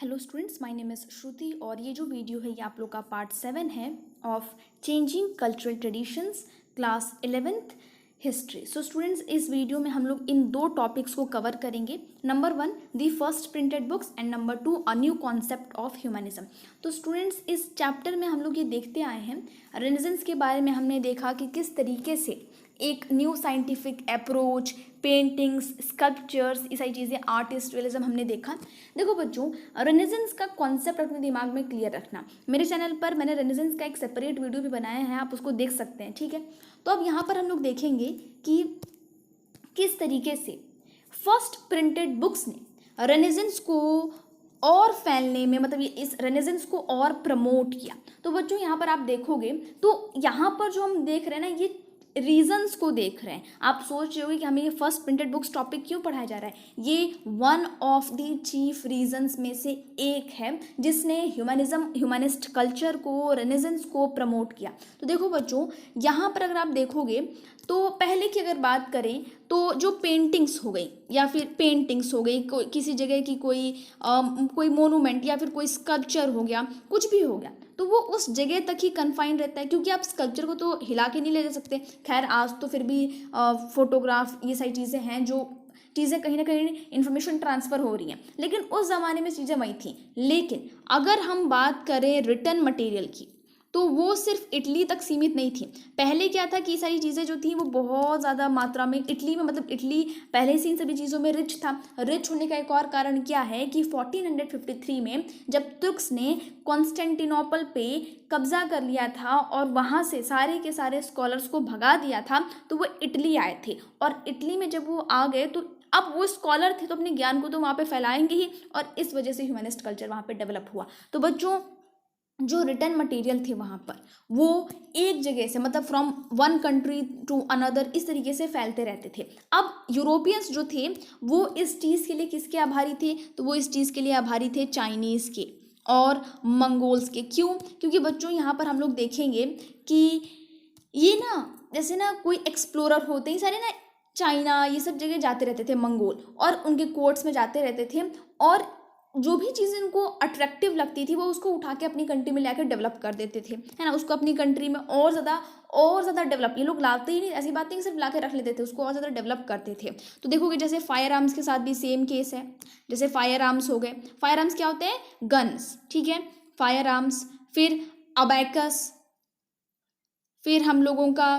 Hello students, my name is Shruti और ये जो वीडियो है ये आप लोग का पार्ट 7 है of changing cultural traditions class 11th history. So students, इस वीडियो में हम लोग इन दो टॉपिक्स को कवर करेंगे। Number 1 the first printed books and number 2 a new concept of humanism. तो स्टूडेंट्स, इस चैप्टर में हम लोग ये देखते आए हैं रेनेसेंस के बारे में। हमने देखा कि किस तरीके से एक new scientific approach, paintings, sculptures, ये सारी चीज़ें, आर्टिस्ट रियलिज्म हमने देखा। देखो बच्चों, रेनेसेंस का कॉन्सेप्ट अपने दिमाग में क्लियर रखना। मेरे चैनल पर मैंने रेनेसेंस का एक सेपरेट वीडियो भी बनाया है, आप उसको देख सकते हैं, ठीक है। तो अब यहाँ पर हम लोग देखेंगे कि किस तरीके से फर्स्ट प्रिंटेड बुक्स ने रेनेसेंस को और फैलने में, मतलब ये इस रेनेसेंस को और प्रमोट किया। तो बच्चों यहाँ पर आप देखोगे तो यहाँ पर जो हम देख रहे हैं ना, ये रीजंस को देख रहे हैं। आप सोच रहे होगे कि हमें ये फर्स्ट प्रिंटेड बुक्स टॉपिक क्यों पढ़ाया जा रहा है। ये one of the chief reasons में से एक है जिसने ह्यूमनिस्ट कल्चर को, रेनेसेंस को प्रमोट किया। तो देखो बच्चों, यहाँ पर अगर आप देखोगे तो पहले की अगर बात करें तो जो पेंटिंग्स हो गई या फिर पेंटिंग्स हो गई, किसी जगह की कोई मोनूमेंट या फिर कोई स्कल्पचर हो गया, कुछ भी हो गया, तो वो उस जगह तक ही कन्फाइंड रहता है, क्योंकि आप स्कल्पचर को तो हिला के नहीं ले जा सकते। खैर आज तो फिर भी फोटोग्राफ, ये सारी चीज़ें हैं जो चीज़ें कहीं ना कहीं इंफॉर्मेशन ट्रांसफ़र हो रही हैं, लेकिन उस ज़माने में चीज़ें वही थी। लेकिन अगर हम बात करें रिटर्न मटेरियल की, तो वो सिर्फ इटली तक सीमित नहीं थी। पहले क्या था कि सारी चीज़ें जो थी वो बहुत ज़्यादा मात्रा में इटली में, मतलब इटली पहले से इन सभी चीज़ों में रिच था। रिच होने का एक और कारण क्या है कि 1453 में जब तुर्क्स ने कॉन्स्टेंटिनोपल पे कब्जा कर लिया था और वहाँ से सारे के सारे स्कॉलर्स को भगा दिया था, तो वो इटली आए थे। और इटली में जब वो आ गए तो अब वो स्कॉलर थे तो अपने ज्ञान को तो वहाँ पे फैलाएंगे ही, और इस वजह से ह्यूमनिस्ट कल्चर वहाँ पे डेवलप हुआ। तो बच्चों, जो रिटर्न मटेरियल थे वहाँ पर वो एक जगह से, मतलब from one country to another, इस तरीके से फैलते रहते थे। अब यूरोपियंस जो थे वो इस चीज़ के लिए किसके आभारी थे, तो वो इस चीज़ के लिए आभारी थे चाइनीज़ के और मंगोल्स के। क्यों? क्योंकि बच्चों यहाँ पर हम लोग देखेंगे कि ये ना, जैसे ना कोई एक्सप्लोरर होते ही सारे ना चाइना ये सब जगह जाते रहते थे मंगोल, और उनके कोर्ट्स में जाते रहते थे, और जो भी चीज़ इनको अट्रैक्टिव लगती थी वो उसको उठा के अपनी कंट्री में लाकर डेवलप कर देते थे, है ना। उसको अपनी कंट्री में और ज़्यादा डेवलप, ये लोग लाते ही नहीं, ऐसी बात नहीं, सिर्फ ला के रख लेते थे, उसको और ज़्यादा डेवलप करते थे। तो देखोगे जैसे फायर आर्म्स के साथ भी सेम केस है। जैसे फायर आर्म्स हो गए, फायर आर्म्स क्या होते हैं? गन्स, ठीक है, फायर आर्म्स। फिर अबैकस, फिर हम लोगों का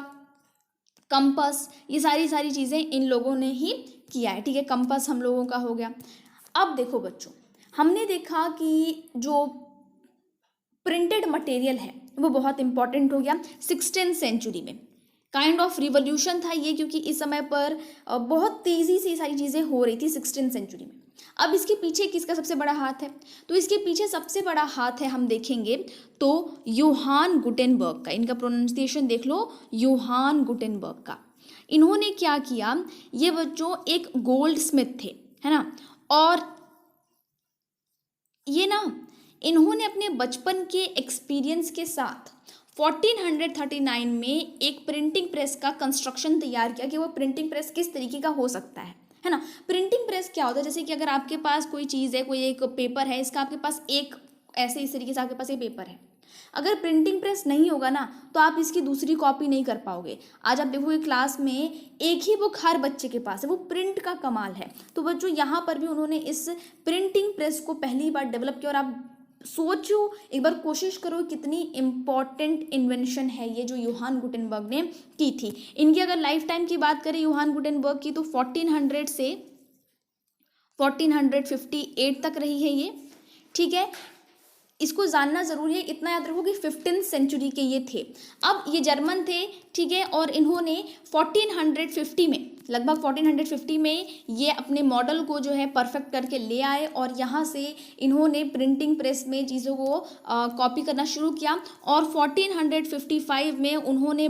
कंपस, ये सारी चीज़ें इन लोगों ने ही किया है, ठीक है। कंपस हम लोगों का हो गया। अब देखो बच्चों, हमने देखा कि जो प्रिंटेड मटेरियल है वो बहुत इंपॉर्टेंट हो गया 16th सेंचुरी में। काइंड ऑफ रिवॉल्यूशन था ये, क्योंकि इस समय पर बहुत तेज़ी से सारी चीज़ें हो रही थी 16th सेंचुरी में। अब इसके पीछे किसका सबसे बड़ा हाथ है? तो इसके पीछे सबसे बड़ा हाथ है, हम देखेंगे तो योहान गुटेनबर्ग का। इनका प्रोनाउंसिएशन देख लो, योहान गुटेनबर्ग का। इन्होंने क्या किया, ये बच्चों एक गोल्ड स्मिथ थे, है ना। और ये ना, इन्होंने अपने बचपन के एक्सपीरियंस के साथ 1439 में एक प्रिंटिंग प्रेस का कंस्ट्रक्शन तैयार किया कि वो प्रिंटिंग प्रेस किस तरीके का हो सकता है ना। प्रिंटिंग प्रेस क्या होता है? जैसे कि अगर आपके पास कोई चीज़ है, कोई एक पेपर है, इसका आपके पास एक ऐसे इस तरीके से आपके पास एक पेपर है, अगर प्रिंटिंग प्रेस नहीं होगा ना तो आप इसकी दूसरी कॉपी नहीं कर पाओगे। आज आप देखोगे क्लास में एक ही बुक हर बच्चे के पास है, वो प्रिंट का कमाल है। तो बच्चों यहाँ पर भी उन्होंने इस प्रिंटिंग प्रेस को पहली बार डेवलप किया। और आप सोचो, एक बार कोशिश करो कितनी इम्पॉर्टेंट इन्वेंशन है ये जो योहान गुटेनबर्ग ने की थी। इनकी अगर लाइफ टाइम की बात करें योहान गुटेनबर्ग की, तो 1400 से 1458 तक रही है ये, ठीक है। इसको जानना ज़रूरी है, इतना याद रखो कि 15th सेंचुरी के ये थे। अब ये जर्मन थे, ठीक है, और इन्होंने 1450 में, लगभग 1450 में ये अपने मॉडल को जो है परफेक्ट करके ले आए, और यहाँ से इन्होंने प्रिंटिंग प्रेस में चीज़ों को कॉपी करना शुरू किया। और 1455 में उन्होंने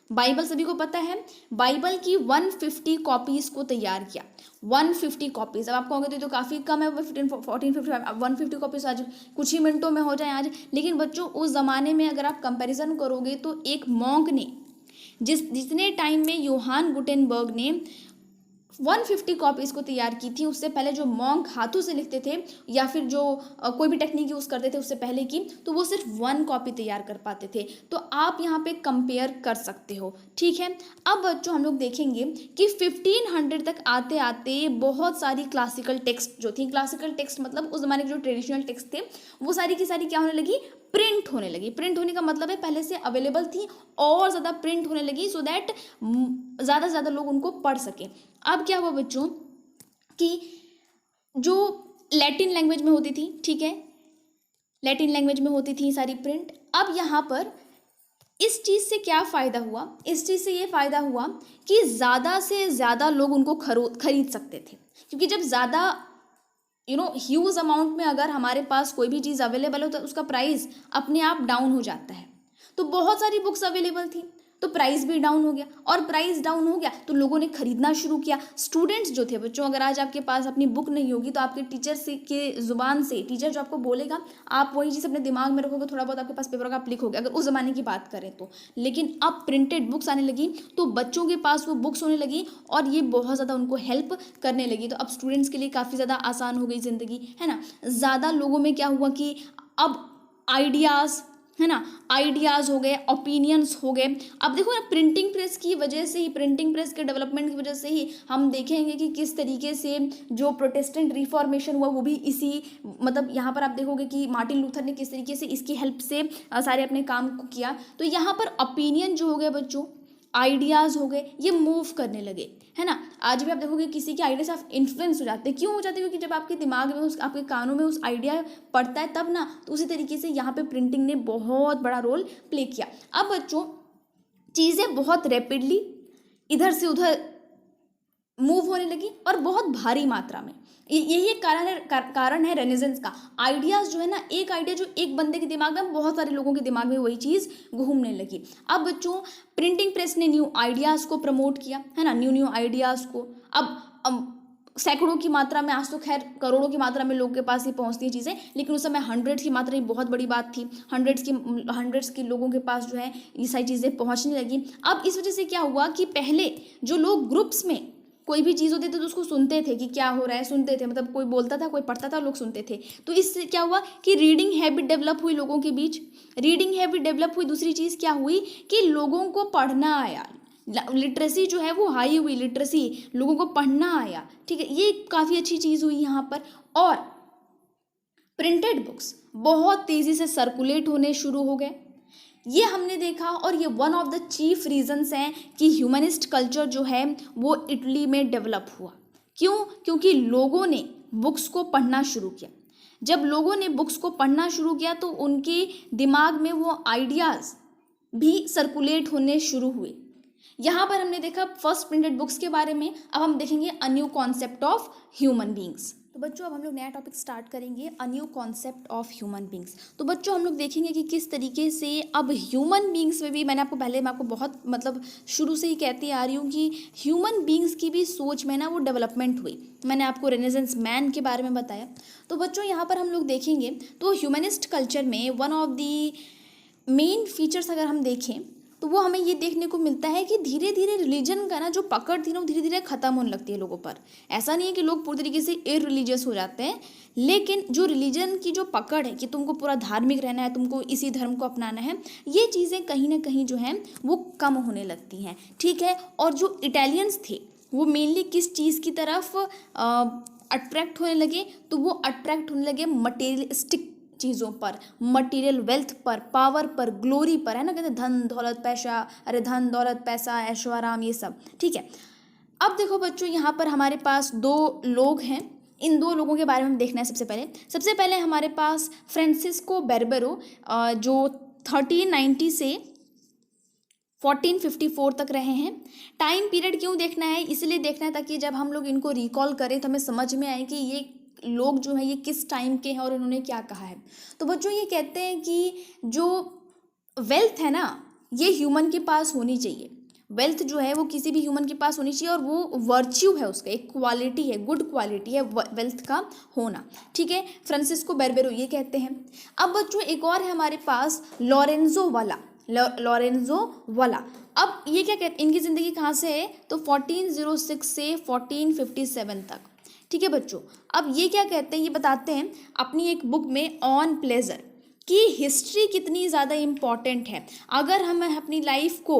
बाइबल सभी को पता है, बाइबल की 150 कॉपीज़ को तैयार किया। 150 कॉपीज़। अब आप कहोगे तो काफ़ी कम है 1455, अब 150 कॉपीज़ आज कुछ ही मिनटों में हो जाए आज। लेकिन बच्चों उस ज़माने में अगर आप कंपैरिजन करोगे तो एक मॉन्क ने जितने टाइम में योहान गुटेनबर्ग ने 150 कॉपीज को तैयार की थी। उससे पहले जो मॉन्क हाथों से लिखते थे या फिर जो कोई भी टेक्निक यूज़ करते थे उससे पहले की, तो वो सिर्फ 1 कॉपी तैयार कर पाते थे। तो आप यहाँ पे कंपेयर कर सकते हो, ठीक है। अब बच्चों हम लोग देखेंगे कि 1500 तक आते आते बहुत सारी क्लासिकल टेक्स्ट जो थी, क्लासिकल टेक्स्ट मतलब उस ज़माने के जो ट्रेडिशनल टेक्स्ट थे वो सारी की सारी क्या होने लगी, प्रिंट होने लगी। प्रिंट होने का मतलब है पहले से अवेलेबल थी और ज़्यादा प्रिंट होने लगी, सो दैट ज़्यादा से ज़्यादा लोग उनको पढ़ सकें। अब क्या हुआ बच्चों कि जो लैटिन लैंग्वेज में होती थी, ठीक है, लैटिन लैंग्वेज में होती थी सारी प्रिंट। अब यहाँ पर इस चीज़ से क्या फ़ायदा हुआ, इस चीज़ से ये फ़ायदा हुआ कि ज़्यादा से ज़्यादा लोग उनको खरीद सकते थे, क्योंकि जब ज़्यादा ह्यूज अमाउंट में अगर हमारे पास कोई भी चीज़ अवेलेबल हो तो उसका प्राइस अपने आप डाउन हो जाता है। तो बहुत सारी बुक्स अवेलेबल थी तो प्राइस भी डाउन हो गया, और प्राइस डाउन हो गया तो लोगों ने खरीदना शुरू किया। स्टूडेंट्स जो थे बच्चों, अगर आज आपके पास अपनी बुक नहीं होगी तो आपके टीचर से के ज़ुबान से टीचर जो आपको बोलेगा आप वही चीज़ अपने दिमाग में रखोगे, थोड़ा बहुत आपके पास पेपर का आप लिखोगे, अगर उस ज़माने की बात करें तो। लेकिन अब प्रिंटेड बुक्स आने लगी तो बच्चों के पास वो बुक्स होने लगी और ये बहुत ज़्यादा उनको हेल्प करने लगी। तो अब स्टूडेंट्स के लिए काफ़ी ज़्यादा आसान हो गई ज़िंदगी, है ना। ज़्यादा लोगों में क्या हुआ कि अब आइडियाज़, है ना, आइडियाज़ हो गए, ओपिनियंस हो गए। अब देखो ना, प्रिंटिंग प्रेस की वजह से ही, प्रिंटिंग प्रेस के डेवलपमेंट की वजह से ही हम देखेंगे कि किस तरीके से जो प्रोटेस्टेंट रिफॉर्मेशन हुआ वो भी इसी, मतलब यहाँ पर आप देखोगे कि मार्टिन लूथर ने किस तरीके से इसकी हेल्प से सारे अपने काम को किया। तो यहाँ पर ओपिनियन जो हो गए बच्चों, आइडियाज़ हो गए, ये मूव करने लगे, है ना। आज भी आप देखोगे किसी के आइडिया से आप इन्फ्लुएंस हो जाते हैं। क्यों हो जाते हैं? क्योंकि जब आपके दिमाग में आपके कानों में उस आइडिया पड़ता है तब ना। तो उसी तरीके से यहाँ पे प्रिंटिंग ने बहुत बड़ा रोल प्ले किया। अब बच्चों चीज़ें बहुत रैपिडली इधर से उधर मूव होने लगी और बहुत भारी मात्रा में। यही एक कारण है रेनेसेंस का। आइडियाज़ जो है ना, एक आइडिया जो एक बंदे के दिमाग में, बहुत सारे लोगों के दिमाग में वही चीज़ घूमने लगी। अब बच्चों प्रिंटिंग प्रेस ने न्यू आइडियाज़ को प्रमोट किया, है ना, न्यू आइडियाज़ को। अब सैकड़ों की मात्रा में, आज तो खैर करोड़ों की मात्रा में लोगों के पास ये पहुंचती है चीज़ें, लेकिन उस समय हंड्रेड्स की मात्रा ही बहुत बड़ी बात थी। हंड्रेड्स के लोगों के पास जो है ये सारी चीज़ें पहुंचने लगी। अब इस वजह से क्या हुआ कि पहले जो लोग ग्रुप्स में कोई भी चीज़ होती थी तो उसको सुनते थे कि क्या हो रहा है, सुनते थे, मतलब कोई बोलता था, कोई पढ़ता था, लोग सुनते थे। तो इससे क्या हुआ कि रीडिंग हैबिट डेवलप हुई लोगों के बीच। रीडिंग हैबिट डेवलप हुई। दूसरी चीज़ क्या हुई कि लोगों को पढ़ना आया, लिटरेसी जो है वो हाई हुई, लिटरेसी, लोगों को पढ़ना आया, ठीक है, ये काफ़ी अच्छी चीज़ हुई यहाँ पर। और प्रिंटेड बुक्स बहुत तेज़ी से सर्कुलेट होने शुरू हो गए, ये हमने देखा। और ये one of the chief reasons हैं कि ह्यूमनिस्ट कल्चर जो है वो इटली में डेवलप हुआ। क्यों? क्योंकि लोगों ने बुक्स को पढ़ना शुरू किया। जब लोगों ने बुक्स को पढ़ना शुरू किया तो उनके दिमाग में वो आइडियाज़ भी सर्कुलेट होने शुरू हुए। यहाँ पर हमने देखा फर्स्ट प्रिंटेड बुक्स के बारे में। अब हम देखेंगे a new concept of human beings. तो बच्चों अब हम लोग नया टॉपिक स्टार्ट करेंगे, a new concept of human beings. तो बच्चों हम लोग देखेंगे कि किस तरीके से अब ह्यूमन बींग्स में भी, मैं आपको बहुत मतलब शुरू से ही कहती आ रही हूँ कि ह्यूमन बींग्स की भी सोच में ना वो डेवलपमेंट हुई। मैंने आपको रेनेसेंस मैन के बारे में बताया। तो बच्चों यहाँ पर हम लोग देखेंगे तो ह्यूमनिस्ट कल्चर में one of the main features अगर हम देखें तो वो हमें ये देखने को मिलता है कि धीरे धीरे रिलीजन का ना जो पकड़ थी ना वो धीरे धीरे ख़त्म होने लगती है लोगों पर। ऐसा नहीं है कि लोग पूरी तरीके से इररिलीजियस हो जाते हैं, लेकिन जो रिलीजन की जो पकड़ है कि तुमको पूरा धार्मिक रहना है, तुमको इसी धर्म को अपनाना है, ये चीज़ें कहीं ना कहीं जो हैं वो कम होने लगती हैं, ठीक है। और जो इटालियंस थे वो मेनली किस चीज़ की तरफ अट्रैक्ट होने लगे, तो वो अट्रैक्ट होने लगे मटेरियलिस्टिक चीज़ों पर, मटेरियल वेल्थ पर, पावर पर, ग्लोरी पर, है ना, कहते धन दौलत पैसा, अरे धन दौलत पैसा ऐशो आराम, ये सब, ठीक है। अब देखो बच्चों यहाँ पर हमारे पास दो लोग हैं, इन दो लोगों के बारे में हम देखना है। सबसे पहले हमारे पास फ्रांसिस्को बार्बेरो, जो 1390 से 1454 तक रहे हैं। टाइम पीरियड क्यों देखना है? इसलिए देखना है ताकि जब हम लोग इनको रिकॉल करें तो हमें समझ में आए कि ये लोग जो हैं ये किस टाइम के हैं और इन्होंने क्या कहा है। तो बच्चों ये कहते हैं कि जो वेल्थ है ना ये ह्यूमन के पास होनी चाहिए। वेल्थ जो है वो किसी भी ह्यूमन के पास होनी चाहिए और वो वर्च्यू है, उसका एक क्वालिटी है, गुड क्वालिटी है वेल्थ का होना, ठीक है। फ्रांसिस्को बार्बेरो ये कहते हैं। अब बच्चों एक और है हमारे पास लोरेंजो वाला। अब ये क्या कहते हैं, इनकी ज़िंदगी कहाँ से है, तो 1406 से 1457 तक। ठीक है बच्चों, अब ये क्या कहते हैं, ये बताते हैं अपनी एक बुक में ऑन प्लेजर कि हिस्ट्री कितनी ज़्यादा इम्पॉर्टेंट है। अगर हमें अपनी लाइफ को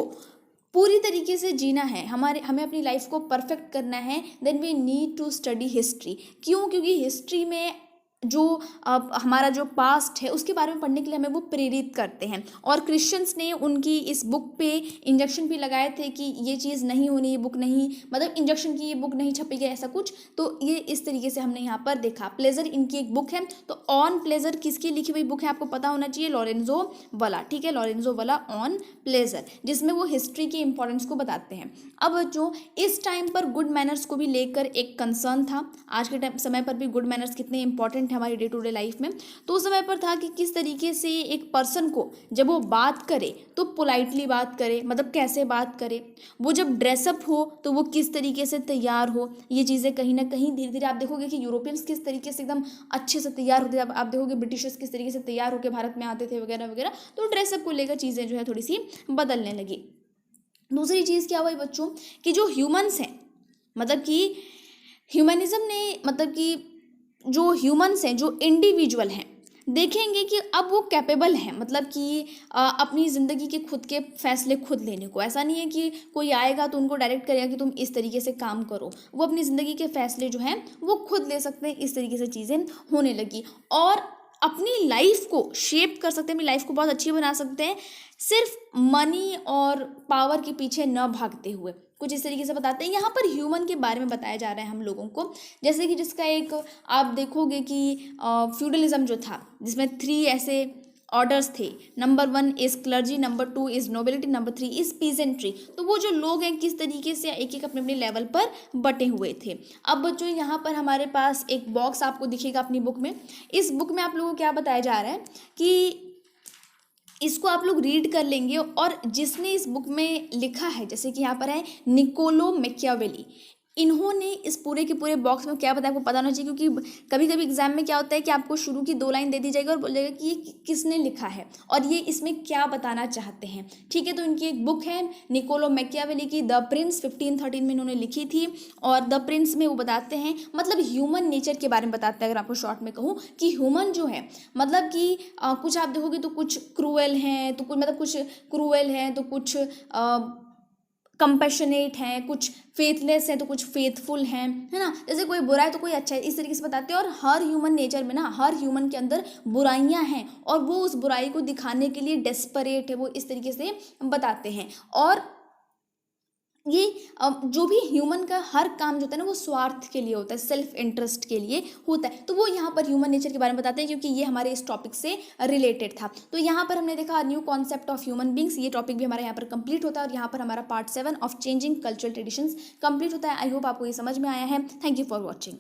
पूरी तरीके से जीना है, हमें अपनी लाइफ को परफेक्ट करना है, then we need to study history. क्यों? क्योंकि हिस्ट्री में जो हमारा जो पास्ट है उसके बारे में पढ़ने के लिए हमें वो प्रेरित करते हैं। और क्रिश्चियंस ने उनकी इस बुक पे इंजेक्शन भी लगाए थे कि ये चीज़ नहीं होनी, ये बुक नहीं, मतलब इंजेक्शन की ये बुक नहीं छपेगी, ऐसा कुछ। तो ये इस तरीके से हमने यहाँ पर देखा। प्लेजर इनकी एक बुक है। तो ऑन प्लेजर किसकी लिखी हुई बुक है, आपको पता होना चाहिए, लॉरेंजो वाला। ठीक है, लॉरेंजो वाला ऑन प्लेजर, जिसमें वो हिस्ट्री के इंपॉर्टेंस को बताते हैं। अब बच्चों, इस टाइम पर गुड मैनर्स को भी लेकर एक कंसर्न था। आज के समय पर भी गुड मैनर्स कितने इंपॉर्टेंट है हमारी डे टू डे लाइफ में। तो उस समय पर था कि किस तरीके से एक पर्सन को जब वो बात करे तो पोलाइटली बात करे, मतलब कैसे बात करे। वो जब ड्रेसअप हो तो वो किस तरीके से तैयार हो। ये चीज़ें कहीं ना कहीं धीरे धीरे आप देखोगे कि यूरोपियंस किस तरीके से एकदम अच्छे से तैयार होते थे, आप देखोगे ब्रिटिशर्स किस तरीके से तैयार होकर भारत में आते थे वगैरह वगैरह। तो ड्रेसअप को लेकर चीज़ें जो है थोड़ी सी बदलने लगी। दूसरी चीज़ क्या हुई बच्चों, कि जो ह्यूमंस हैं, मतलब कि ह्यूमनिज्म ने, मतलब कि जो ह्यूमंस हैं, जो इंडिविजुअल हैं, देखेंगे कि अब वो कैपेबल हैं, मतलब कि अपनी ज़िंदगी के खुद के फैसले खुद लेने को। ऐसा नहीं है कि कोई आएगा तो उनको डायरेक्ट करेगा कि तुम इस तरीके से काम करो। वो अपनी ज़िंदगी के फैसले जो हैं वो खुद ले सकते हैं। इस तरीके से चीज़ें होने लगी और अपनी लाइफ को शेप कर सकते हैं, अपनी लाइफ को बहुत अच्छी बना सकते हैं, सिर्फ मनी और पावर के पीछे न भागते हुए। कुछ इस तरीके से बताते हैं। यहाँ पर ह्यूमन के बारे में बताया जा रहा है हम लोगों को, जैसे कि जिसका एक आप देखोगे कि फ्यूडलिज्म जो था, जिसमें 3 ऐसे ऑर्डर्स थे। Number 1 is clergy, number 2 is nobility, number 3 is peasantry. तो वो जो लोग हैं किस तरीके से एक एक अपने अपने लेवल पर बटे हुए थे। अब बच्चों, यहाँ पर हमारे पास एक बॉक्स आपको दिखेगा अपनी बुक में। इस बुक में आप लोगों को क्या बताया जा रहा है कि इसको आप लोग रीड कर लेंगे और जिसने इस बुक में लिखा है, जैसे कि यहाँ पर है निकोलो मैकियावेली, इन्होंने इस पूरे के पूरे बॉक्स में क्या बताया आपको पता होना चाहिए। क्योंकि कभी कभी एग्जाम में क्या होता है कि आपको शुरू की 2 लाइन दे दी जाएगी और बोल जाएगा कि ये किसने लिखा है और ये इसमें क्या बताना चाहते हैं। ठीक है, तो इनकी एक बुक है निकोलो मैकियावेली की, द प्रिंस, 1513 में इन्होंने लिखी थी। और द प्रिंस में वो बताते हैं, मतलब ह्यूमन नेचर के बारे में बताते हैं। अगर आपको शॉर्ट में कहूँ कि ह्यूमन जो है, मतलब कि कुछ आप देखोगे तो कुछ क्रूएल हैं, तो कुछ मतलब कुछ क्रूएल हैं, तो कुछ कंपैशनेट हैं, कुछ फेथलेस हैं, तो कुछ फेथफुल हैं, है ना। जैसे कोई बुरा है तो कोई अच्छा है, इस तरीके से बताते हैं। और हर ह्यूमन नेचर में ना, हर ह्यूमन के अंदर बुराइयां हैं और वो उस बुराई को दिखाने के लिए डेस्परेट है, वो इस तरीके से बताते हैं। और ये जो भी ह्यूमन का हर काम जो होता है ना, वो स्वार्थ के लिए होता है, सेल्फ इंटरेस्ट के लिए होता है। तो वो यहाँ पर ह्यूमन नेचर के बारे में बताते हैं, क्योंकि ये हमारे इस टॉपिक से रिलेटेड था। तो यहाँ पर हमने देखा new concept of human beings, ये टॉपिक भी हमारा यहाँ पर कंप्लीट होता है। और यहाँ पर हमारा part 7 of changing cultural traditions complete होता है। आई होप आपको ये समझ में आया है। Thank you for watching.